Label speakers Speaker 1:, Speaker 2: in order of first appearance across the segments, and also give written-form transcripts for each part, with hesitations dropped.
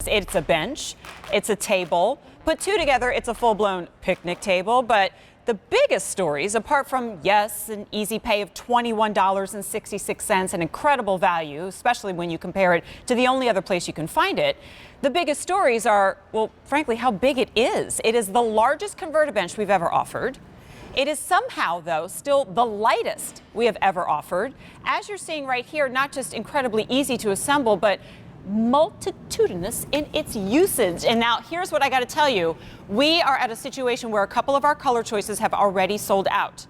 Speaker 1: It's a bench, it's a table. Put two together, it's a full-blown picnic table. But the biggest stories, apart from, yes, an easy pay of $21.66, an incredible value, especially when you compare it to the only other place you can find it, the biggest stories are, well, frankly, how big it is. It is the largest converter bench we've ever offered. It is somehow, though, still the lightest we have ever offered. As you're seeing right here, not just incredibly easy to assemble, but multitudinous in its usage. And now here's what I got to tell you. We are at a situation where a couple of our color choices have already sold out.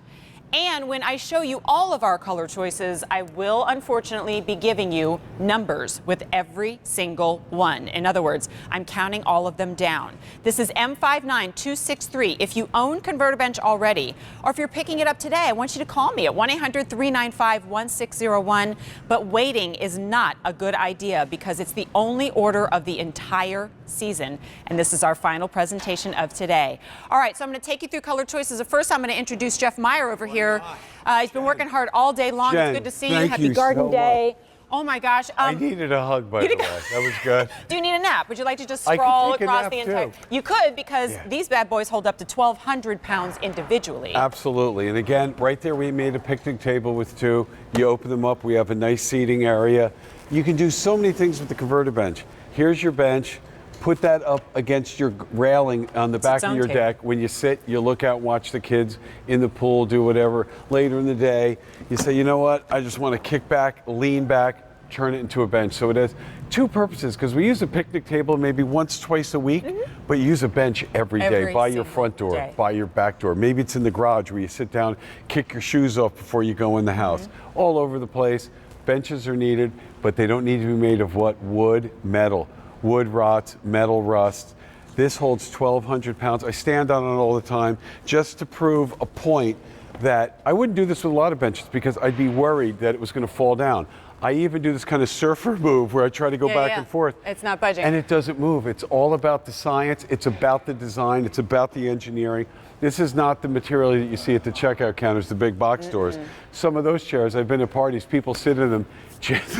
Speaker 1: And when I show you all of our color choices, I will unfortunately be giving you numbers with every single one. In other words, I'm counting all of them down. This is M59263. If you own Converter Bench already, or if you're picking it up today, I want you to call me at 1-800-395-1601. But waiting is not a good idea because it's the only order of the entire season. And this is our final presentation of today. All right, so I'm going to take you through color choices. First, I'm going to introduce Jeff Meyer over here. He's been working hard all day long.
Speaker 2: Jen,
Speaker 1: it's good to see you. Happy
Speaker 2: you
Speaker 1: Garden
Speaker 2: so
Speaker 1: Day. Oh my gosh.
Speaker 2: I needed a hug, by the way. That was good.
Speaker 1: Do you need a nap? Would you like to just sprawl across the entire? You could, because these bad boys hold up to 1,200 pounds individually.
Speaker 2: Absolutely. And again, right there we made a picnic table with two. You open them up. We have a nice seating area. You can do so many things with the converter bench. Here's your bench. Put that up against your railing on the back of your deck. When you sit, you look out and watch the kids in the pool, do whatever. Later in the day, you say, you know what? I just want to kick back, lean back, turn it into a bench. So it has two purposes, because we use a picnic table maybe once, twice a week, but you use a bench every day by your front door, by your back door. Maybe it's in the garage where you sit down, kick your shoes off before you go in the house. All over the place. Benches are needed, but they don't need to be made of what? Wood, metal. Wood rots, metal rust. This holds 1,200 pounds. I stand on it all the time just to prove a point that I wouldn't do this with a lot of benches because I'd be worried that it was going to fall down. I even do this kind of surfer move where I try to go back and forth.
Speaker 1: It's not budging.
Speaker 2: And it doesn't move. It's all about the science. It's about the design. It's about the engineering. This is not the material that you see at the checkout counters, the big box stores. Some of those chairs, I've been at parties, people sit in them,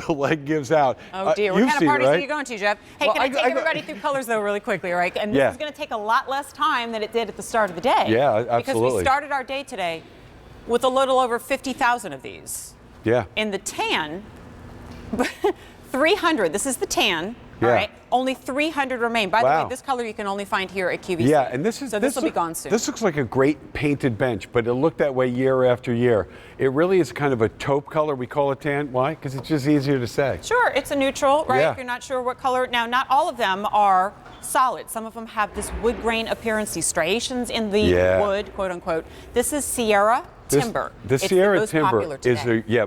Speaker 2: the leg gives out.
Speaker 1: Oh dear, what kind of parties are you going to, Jeff? Hey, well, can I take everybody through colors though really quickly, right? And this is going to take a lot less time than it did at the start of the day.
Speaker 2: Yeah, absolutely.
Speaker 1: Because we started our day today with a little over 50,000 of these.
Speaker 2: Yeah.
Speaker 1: In the tan, 300, this is the tan. All right, only 300 remain. By the way, this color you can only find here at QVC.
Speaker 2: Yeah, and this
Speaker 1: will be gone soon.
Speaker 2: This looks like a great painted bench, but it'll look that way year after year. It really is kind of a taupe color. We call it tan. Why? Because it's just easier to say.
Speaker 1: Sure, it's a neutral, right? If you're not sure what color. Now, not all of them are solid. Some of them have this wood grain appearance, these striations in the wood, quote unquote. This is Sierra timber.
Speaker 2: The Sierra timber is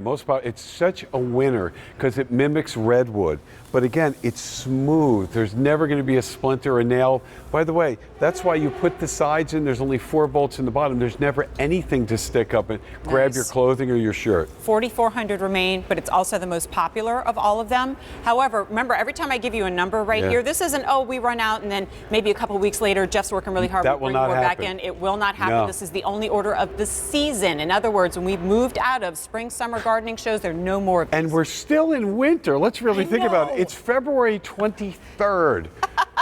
Speaker 2: most popular. It's such a winner because it mimics redwood. But again, it's smooth. There's never going to be a splinter or a nail. By the way, that's why you put the sides in. There's only 4 bolts in the bottom. There's never anything to stick up and grab your clothing or your shirt. 4,400
Speaker 1: remain, but it's also the most popular of all of them. However, remember, every time I give you a number right here, this isn't, oh, we run out and then maybe a couple weeks later, Jeff's working really hard,
Speaker 2: that will not happen.
Speaker 1: Back in. It will not happen. No. This is the only order of the season. In other words, when we've moved out of spring, summer gardening shows, there are no more of these.
Speaker 2: And we're still in winter. Let's really think about it. It's February 23rd.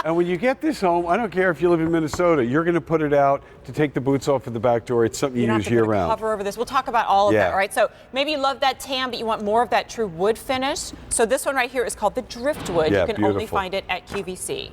Speaker 2: And when you get this home, I don't care if you live in Minnesota, you're going to put it out to take the boots off of the back door. It's something you use year round.
Speaker 1: Cover over this. We'll talk about all of that, right? So maybe you love that tan, but you want more of that true wood finish. So this one right here is called the Driftwood. You can only find it at QVC.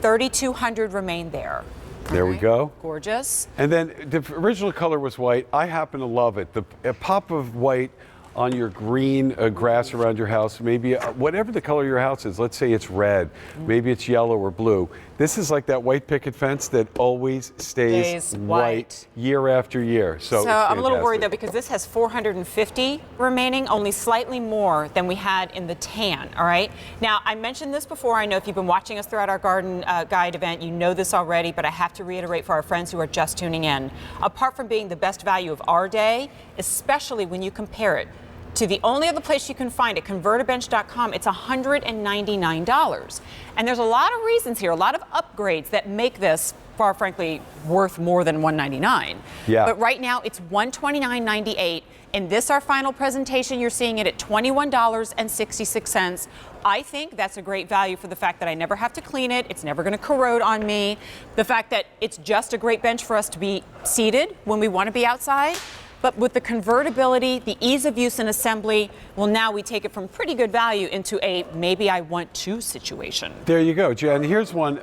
Speaker 1: 3,200 remain there.
Speaker 2: There we go.
Speaker 1: Gorgeous.
Speaker 2: And then the original color was white. I happen to love it. A pop of white on your green grass around your house, maybe whatever the color of your house is. Let's say it's red, maybe it's yellow or blue. This is like that white picket fence that always stays white year after year. So
Speaker 1: I'm a little worried though, because this has 450 remaining, only slightly more than we had in the tan, all right? Now, I mentioned this before. I know if you've been watching us throughout our garden guide event, you know this already, but I have to reiterate for our friends who are just tuning in. Apart from being the best value of our day, especially when you compare it to the only other place you can find it, converterbench.com, it's $199. And there's a lot of reasons here, a lot of upgrades that make this, far frankly, worth more than $199.
Speaker 2: Yeah.
Speaker 1: But right now it's $129.98 In this, our final presentation, you're seeing it at $21.66. I think that's a great value for the fact that I never have to clean it. It's never going to corrode on me. The fact that it's just a great bench for us to be seated when we want to be outside. But with the convertibility, the ease of use and assembly, well, now we take it from pretty good value into a maybe I want to situation.
Speaker 2: There you go, Jen. Here's one.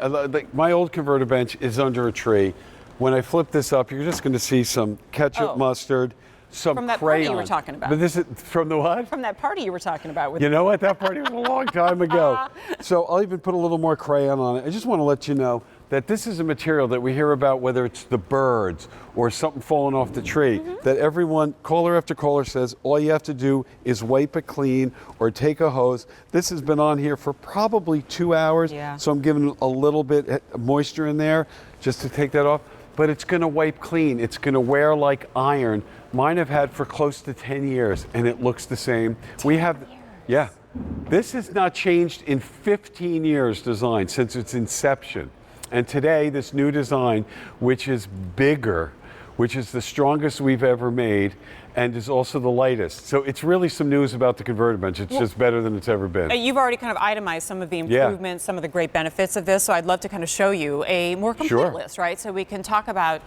Speaker 2: My old converter bench is under a tree. When I flip this up, you're just going to see some ketchup, mustard, some
Speaker 1: From that
Speaker 2: crayon.
Speaker 1: party you were talking about.
Speaker 2: But this is from the what?
Speaker 1: From that party you were talking about.
Speaker 2: You know what? That party was a long time ago. So I'll even put a little more crayon on it. I just want to let you know that this is a material that we hear about, whether it's the birds or something falling off the tree, that everyone, caller after caller, says all you have to do is wipe it clean or take a hose. This has been on here for probably 2 hours, so I'm giving a little bit of moisture in there just to take that off. But it's going to wipe clean. It's going to wear like iron. Mine I've had for close to 10 years, and it looks the same. Yeah. This has not changed in 15 years design since its inception. And today, this new design, which is bigger, which is the strongest we've ever made, and is also the lightest. So it's really some news about the converter bench. It's just better than it's ever been.
Speaker 1: You've already kind of itemized some of the improvements, some of the great benefits of this, so I'd love to kind of show you a more complete list, right? So we can talk about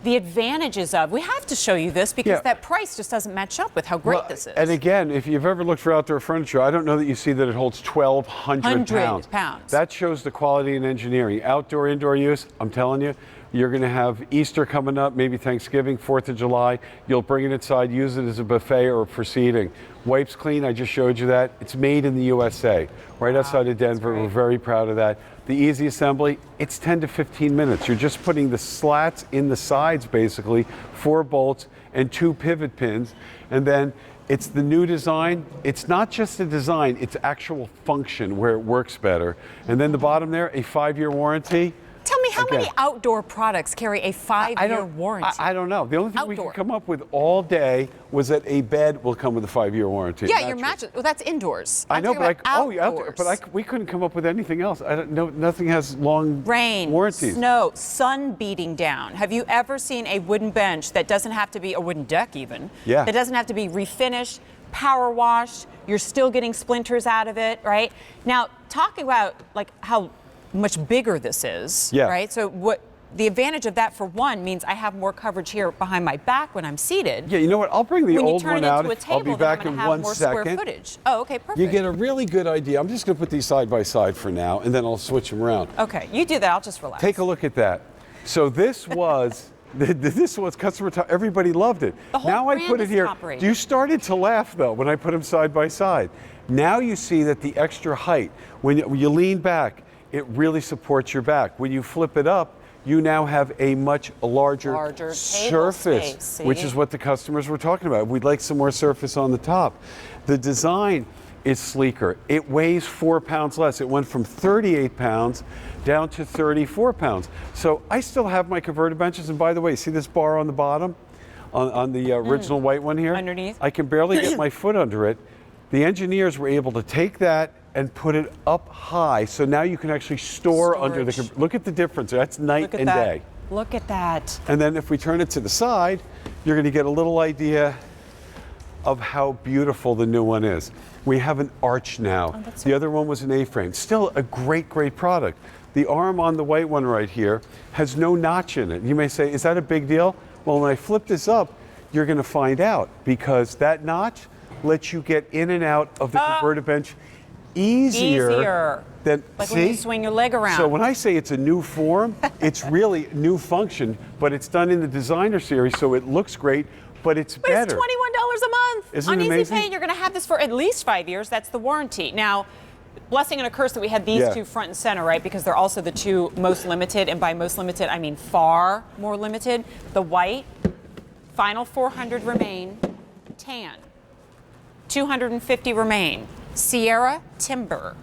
Speaker 1: the advantages of. We have to show you this because that price just doesn't match up with how great this is.
Speaker 2: And again, if you've ever looked for outdoor furniture, I don't know that you see that it holds 1,200 pounds. That shows the quality and engineering. Outdoor, indoor use, I'm telling you, you're going to have Easter coming up, maybe Thanksgiving, 4th of July. You'll bring it inside, use it as a buffet or for seating. Wipes clean, I just showed you that. It's made in the USA, right outside of Denver. We're very proud of that. The easy assembly, it's 10 to 15 minutes. You're just putting the slats in the sides, basically, 4 bolts and 2 pivot pins. And then it's the new design. It's not just a design, it's actual function where it works better. And then the bottom there, a 5-year warranty.
Speaker 1: Tell me, how many outdoor products carry a 5-year warranty?
Speaker 2: I don't know. The only thing we could come up with all day was that a bed will come with a 5-year warranty.
Speaker 1: Yeah, your mattress. Well, that's indoors.
Speaker 2: I know, but we couldn't come up with anything else. I don't know. Nothing has long warranties.
Speaker 1: Snow, sun beating down. Have you ever seen a wooden bench that doesn't have to be a wooden deck even?
Speaker 2: Yeah.
Speaker 1: That doesn't have to be refinished, power washed. You're still getting splinters out of it, right? Now, talking about like how much bigger this is, right? So what the advantage of that, for one, means I have more coverage here behind my back when I'm seated.
Speaker 2: Yeah, you know what? I'll bring the old one out.
Speaker 1: I'll
Speaker 2: be back in 1 second.
Speaker 1: Square footage. Oh, okay, perfect.
Speaker 2: You get a really good idea. I'm just going to put these side by side for now, and then I'll switch them around.
Speaker 1: Okay, you do that. I'll just relax.
Speaker 2: Take a look at that. So this was this was customer time. Everybody loved it.
Speaker 1: The whole
Speaker 2: now I
Speaker 1: brand
Speaker 2: put it
Speaker 1: is
Speaker 2: here.
Speaker 1: operating.
Speaker 2: You started to laugh though when I put them side by side. Now you see that the extra height, when you lean back, it really supports your back. When you flip it up, you now have a much larger surface, which is what the customers were talking about. We'd like some more surface on the top. The design is sleeker. It weighs 4 pounds less. It went from 38 pounds down to 34 pounds. So I still have my converter benches. And by the way, see this bar on the bottom, on the original white one here?
Speaker 1: Underneath?
Speaker 2: I can barely get my foot under it. The engineers were able to take that and put it up high, so now you can actually store under the. Look at the difference. That's night and day.
Speaker 1: Look at that.
Speaker 2: And then if we turn it to the side, you're going to get a little idea of how beautiful the new one is. We have an arch now. The other one was an A-frame. Still a great product. The arm on the white one right here has no notch in it. You may say, is that a big deal? Well, when I flip this up, you're going to find out, because that notch lets you get in and out of the converter bench easier than,
Speaker 1: like when you swing your leg around.
Speaker 2: So when I say it's a new form, it's really new function, but it's done in the designer series, so it looks great, but it's better.
Speaker 1: It's $21 a month.
Speaker 2: Isn't
Speaker 1: it
Speaker 2: amazing?
Speaker 1: On Easy Pay, you're going to have this for at least 5 years. That's the warranty. Now, blessing and a curse that we had these two front and center, right? Because they're also the two most limited, and by most limited, I mean far more limited. The white, final 400 remain. Tan, 250 remain. Sierra Timber,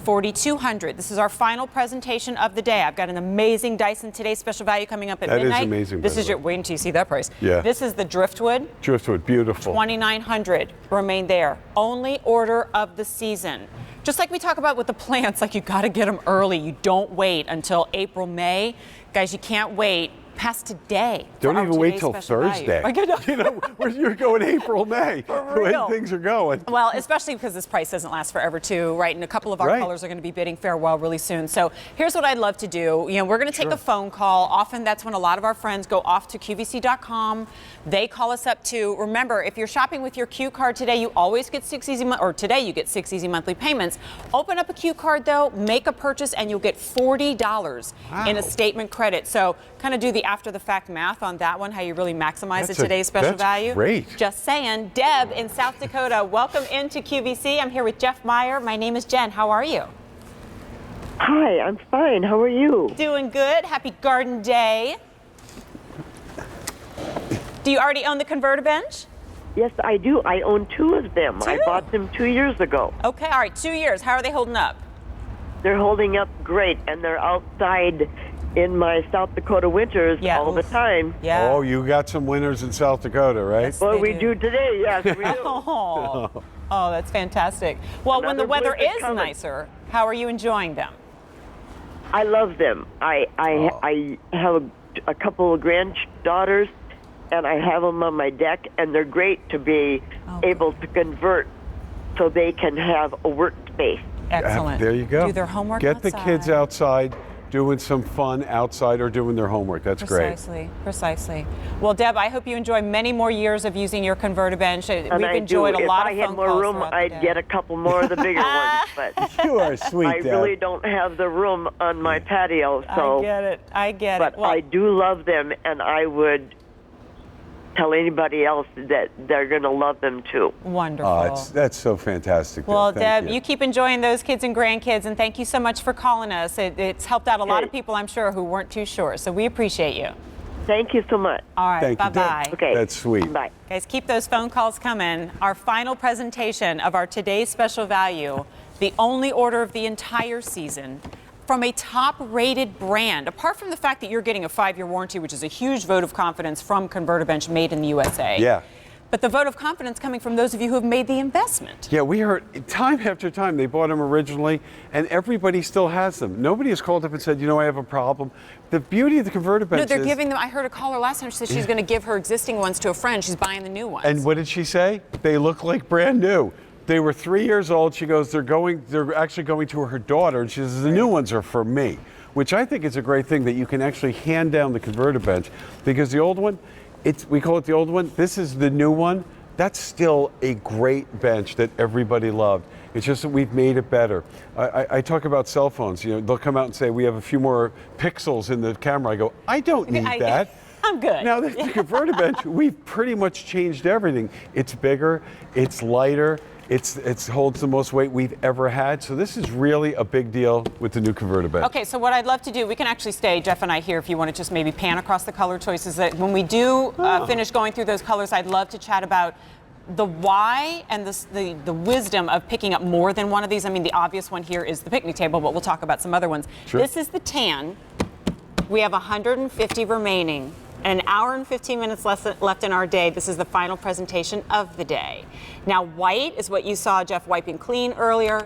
Speaker 1: 4,200. This is our final presentation of the day. I've got an amazing Dyson Today special value coming up at midnight.
Speaker 2: That is amazing.
Speaker 1: This is your, wait until you see that price.
Speaker 2: Yeah.
Speaker 1: This is the Driftwood.
Speaker 2: Driftwood, beautiful.
Speaker 1: 2,900 remain there. Only order of the season. Just like we talk about with the plants, like you got to get them early. You don't wait until April, May. Guys, you can't wait past today.
Speaker 2: Don't
Speaker 1: for our
Speaker 2: even wait
Speaker 1: today's
Speaker 2: till
Speaker 1: special value.
Speaker 2: Thursday.
Speaker 1: I know.
Speaker 2: You know, you're going April, May.
Speaker 1: For
Speaker 2: When
Speaker 1: real.
Speaker 2: things are going.
Speaker 1: Well, especially because this price doesn't last forever, too, right? And a couple of our
Speaker 2: Right.
Speaker 1: colors are going to be bidding farewell really soon. So here's what I'd love to do. You know, we're going to take
Speaker 2: Sure.
Speaker 1: a phone call. Often that's when a lot of our friends go off to QVC.com. They call us up too. Remember, if you're shopping with your Q card today, you always get 6 easy or today you get 6 easy monthly payments. Open up a Q card though, make a purchase, and you'll get $40 in a statement credit. So kind of do the after the fact math on that one, how you really maximize today's special
Speaker 2: that's
Speaker 1: value.
Speaker 2: great.
Speaker 1: Just saying. Deb in South Dakota, welcome into QVC. I'm here with Jeff Meyer. My name is Jen. How are you?
Speaker 3: Hi, I'm fine. How are you?
Speaker 1: Doing good. Happy Garden Day. Do you already own the converter bench?
Speaker 3: Yes, I do. I own 2 of them. I
Speaker 1: Two?
Speaker 3: bought them 2 years ago.
Speaker 1: Okay, all right, 2 years. How are they holding up?
Speaker 3: They're holding up great, and they're outside in my South Dakota winters
Speaker 1: Yeah,
Speaker 3: all the
Speaker 1: oof.
Speaker 3: time.
Speaker 1: Yeah.
Speaker 2: Oh, you got some winners in South Dakota, right?
Speaker 1: Yes.
Speaker 3: Well,
Speaker 1: They
Speaker 3: we
Speaker 1: do.
Speaker 3: do today. Yes, we do.
Speaker 1: Oh, that's fantastic. Well, when the
Speaker 3: Another
Speaker 1: weather
Speaker 3: blizzard
Speaker 1: is
Speaker 3: coming.
Speaker 1: nicer, how are you enjoying them?
Speaker 3: I love them. I have a couple of granddaughters, and I have them on my deck, and they're great to be able to convert so they can have a workspace.
Speaker 1: Excellent.
Speaker 2: There you go.
Speaker 1: Do their homework
Speaker 2: Get the kids outside doing some fun outside or doing their homework. That's great.
Speaker 1: Precisely. Well, Deb, I hope you enjoy many more years of using your converter bench.
Speaker 3: And
Speaker 1: We've
Speaker 3: I
Speaker 1: enjoyed
Speaker 3: do.
Speaker 1: a lot
Speaker 3: if
Speaker 1: of
Speaker 3: I had
Speaker 1: phone
Speaker 3: more
Speaker 1: calls
Speaker 3: room,
Speaker 1: throughout the
Speaker 3: I'd
Speaker 1: day.
Speaker 3: get a couple more of the bigger ones. But
Speaker 2: You are sweet,
Speaker 3: I
Speaker 2: Deb.
Speaker 3: really don't have the room on my patio, so.
Speaker 1: I get it.
Speaker 3: But
Speaker 1: Well,
Speaker 3: I do love them, and I would tell anybody else that they're going to love them too.
Speaker 1: wonderful.
Speaker 2: That's so fantastic.
Speaker 1: Well,
Speaker 2: Thank
Speaker 1: Deb, you keep enjoying those kids and grandkids, and thank you so much for calling us. It's helped out a lot of
Speaker 3: Okay.
Speaker 1: people, I'm sure, who weren't too sure. So we appreciate you.
Speaker 3: Thank you so much.
Speaker 1: All right,
Speaker 2: Thank you, Deb.
Speaker 1: bye-bye.
Speaker 3: Okay.
Speaker 2: That's sweet.
Speaker 3: Bye.
Speaker 1: Guys, keep those phone calls coming. Our final presentation of our today's special value, the only order of the entire season, from a top-rated brand. Apart from the fact that you're getting a 5-year warranty, which is a huge vote of confidence from Converter Bench made in the USA.
Speaker 2: Yeah.
Speaker 1: But the vote of confidence coming from those of you who have made the investment.
Speaker 2: Yeah, we heard time after time they bought them originally, and everybody still has them. Nobody has called up and said, you know, I have a problem. The beauty of the converter bench
Speaker 1: No, they're
Speaker 2: is,
Speaker 1: giving them. I heard a caller last time. She said she's going to give her existing ones to a friend. She's buying the new ones.
Speaker 2: and what did she say? They look like brand new. They were 3 years old. She goes, they're actually going to her daughter, and she says, the new ones are for me, which I think is a great thing that you can actually hand down the converter bench, because the old one, we call it the old one. This is the new one. That's still a great bench that everybody loved. It's just that we've made it better. I talk about cell phones. You know, they'll come out and say, we have a few more pixels in the camera. I go, I don't need that.
Speaker 1: I'm good.
Speaker 2: Now, the converter bench, we've pretty much changed everything. It's bigger, it's lighter, it holds the most weight we've ever had. So this is really a big deal with the new converter bench.
Speaker 1: Okay, so what I'd love to do, we can actually stay, Jeff and I, here if you want to just maybe pan across the color choices. That when we do finish going through those colors, I'd love to chat about the why and the wisdom of picking up more than one of these. I mean, the obvious one here is the picnic table, but we'll talk about some other ones.
Speaker 2: Sure.
Speaker 1: This is the tan. We have 150 remaining. An hour and 15 minutes left in our day. This is the final presentation of the day. Now, white is what you saw Jeff wiping clean earlier.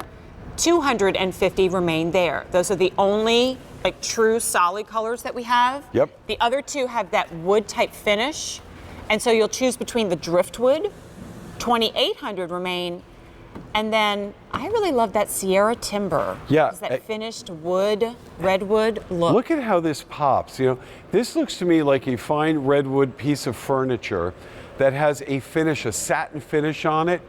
Speaker 1: 250 remain there. Those are the only true solid colors that we have.
Speaker 2: Yep.
Speaker 1: The other two have that wood type finish. And so you'll choose between the Driftwood, 2,800 remain, and then I really love that Sierra Timber.
Speaker 2: Yeah.
Speaker 1: It's that finished wood, redwood look.
Speaker 2: Look at how this pops. You know, this looks to me like a fine redwood piece of furniture that has a finish, a satin finish on it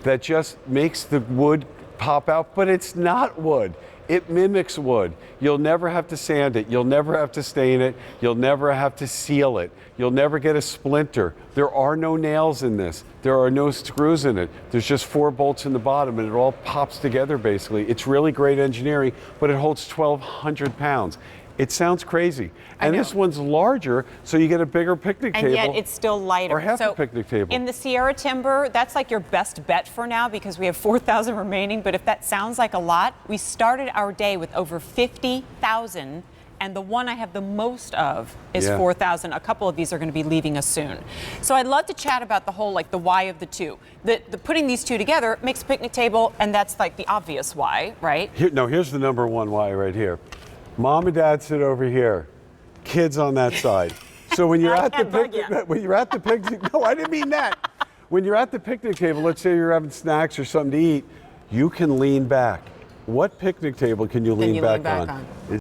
Speaker 2: that just makes the wood pop out, but it's not wood. It mimics wood. You'll never have to sand it. You'll never have to stain it. You'll never have to seal it. You'll never get a splinter. There are no nails in this. There are no screws in it. There's just 4 bolts in the bottom, and it all pops together basically. It's really great engineering, but it holds 1,200 pounds. It sounds crazy. And this one's larger, so you get a bigger picnic table.
Speaker 1: And yet it's still lighter.
Speaker 2: Or half a picnic table.
Speaker 1: In the Sierra Timber, that's like your best bet for now because we have 4,000 remaining. But if that sounds like a lot, we started our day with over 50,000. And the one I have the most of is 4,000. A couple of these are going to be leaving us soon. So I'd love to chat about the whole, the why of the two. The putting these two together makes a picnic table, and that's the obvious why, right?
Speaker 2: Here's the number one why right here. Mom and Dad sit over here, kids on that side. So when you're
Speaker 1: I
Speaker 2: at the
Speaker 1: can't bug
Speaker 2: picnic,
Speaker 1: you.
Speaker 2: when you're at the picnic, no, I didn't mean that. When you're at the picnic table, let's say you're having snacks or something to eat, you can lean back. What picnic table can you lean
Speaker 1: you
Speaker 2: back
Speaker 1: lean back
Speaker 2: on?
Speaker 1: on?